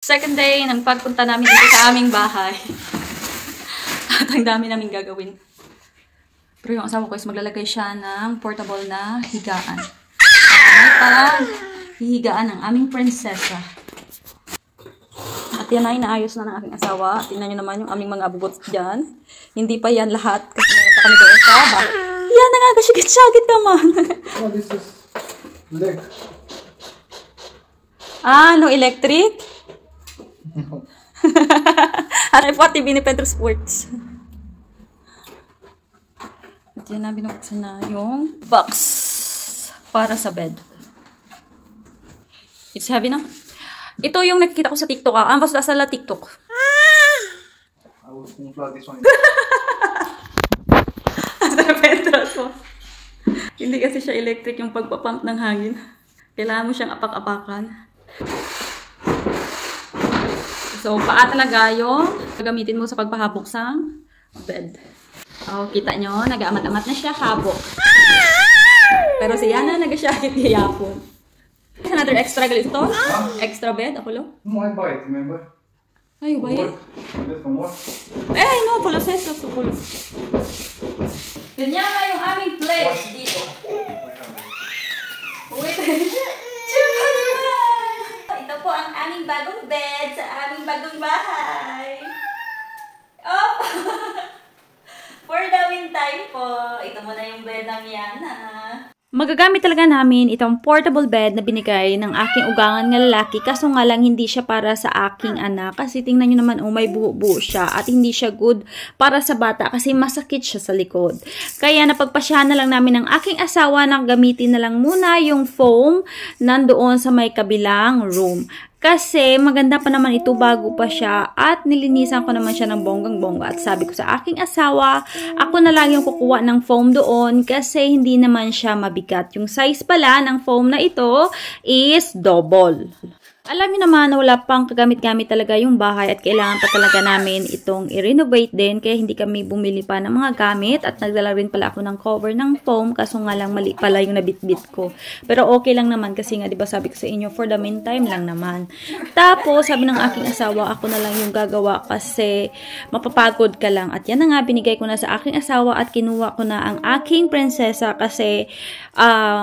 Second day ng pagpunta namin dito sa aming bahay. At ang dami namin gagawin. Pero yung asawa ko is maglalagay siya ng portable na higaan. Para hihigaan ng aming prinsesa. At yan ay naayos na ng aking asawa. Tingnan nyo naman yung aming mga abubot dyan. Hindi pa yan lahat. Kasi meron pa kami doon sa bahay. Yan, nangagashigit-shagit naman. Oh, this is leg. Ah, no electric? Aray po, TV ni Pedro Sports. At yan na, binuksan na yung box para sa bed. It's heavy na. Ito yung nakikita ko sa TikTok. Ang basta sa TikTok. I will unplug this one. Pedro. Hindi kasi siya electric yung pagpapump ng hangin. Kailangan mo siyang apak-apakan. So, paa talaga yung gagamitin mo sa pagpahabok sa bed. Oh, kita nyo, nag-aamat-amat na siya habok. Pero si Yana nag-shakit hiyapon. Another extra galito? Extra bed, ako lo? No, I buy it, remember? Ay, ba yun? Eh, no, pulos eso, pulos. Ganyan na yung aming place dito. Wait. Ito po ang aming bagong bed sa aming bagong bahay. Oh! For the meantime po, ito muna yung bed ng Yana. Magagamit talaga namin itong portable bed na binigay ng aking ugangan nga lalaki, kaso nga lang hindi siya para sa aking anak kasi tingnan nyo naman, oh, may buo-buo siya at hindi siya good para sa bata kasi masakit siya sa likod. Kaya napagpasyahan na lang namin ng aking asawa na gamitin na lang muna yung foam nandoon sa may kabilang room. Kasi maganda pa naman ito bago pa siya at nilinisan ko naman siya ng bonggang-bongga at sabi ko sa aking asawa, ako na lang yung kukuha ng foam doon kasi hindi naman siya mabigat. Yung size pala ng foam na ito is double. Alam niyo naman na wala pang kagamit-gamit talaga yung bahay at kailangan pa talaga namin itong i-renovate din kaya hindi kami bumili pa ng mga gamit at nagdala rin pala ako ng cover ng foam kaso nga lang mali pala yung nabitbit ko. Pero okay lang naman kasi nga diba sabi ko sa inyo for the meantime lang naman. Tapos sabi ng aking asawa ako na lang yung gagawa kasi mapapagod ka lang at yan na nga binigay ko na sa aking asawa at kinuha ko na ang aking prinsesa kasi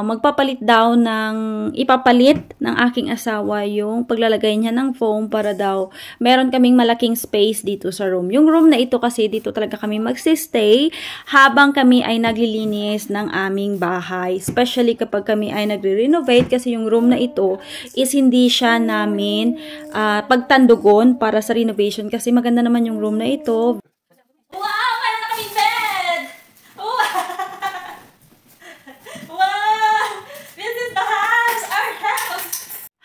magpapalit daw ng ipapalit ng aking asawa yung paglalagay niya ng foam para daw meron kaming malaking space dito sa room. Yung room na ito kasi dito talaga kami magsistay habang kami ay naglilinis ng aming bahay. Especially kapag kami ay nagre-renovate kasi yung room na ito is hindi siya namin pagtandugon para sa renovation kasi maganda naman yung room na ito. Wow! Meron na kaming bed! Wow! Wow! This is the house! Our house!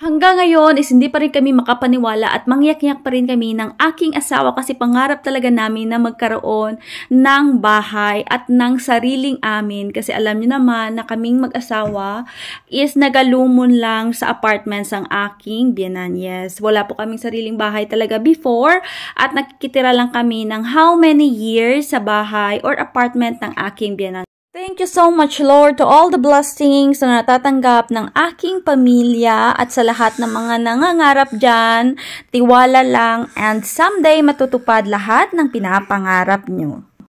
Hanggang ngayon is hindi pa rin kami makapaniwala at mangyak-yak pa rin kami ng aking asawa kasi pangarap talaga namin na magkaroon ng bahay at ng sariling amin kasi alam niyo naman na kaming mag-asawa is nagalumon lang sa apartments ang aking biyenan. Yes, wala po kaming sariling bahay talaga before at nakikitira lang kami ng how many years sa bahay or apartment ng aking biyenan. Thank you so much, Lord, to all the blessings na natatanggap ng aking pamilya at sa lahat ng mga nangangarap dyan. Tiwala lang and someday matutupad lahat ng pinapangarap nyo.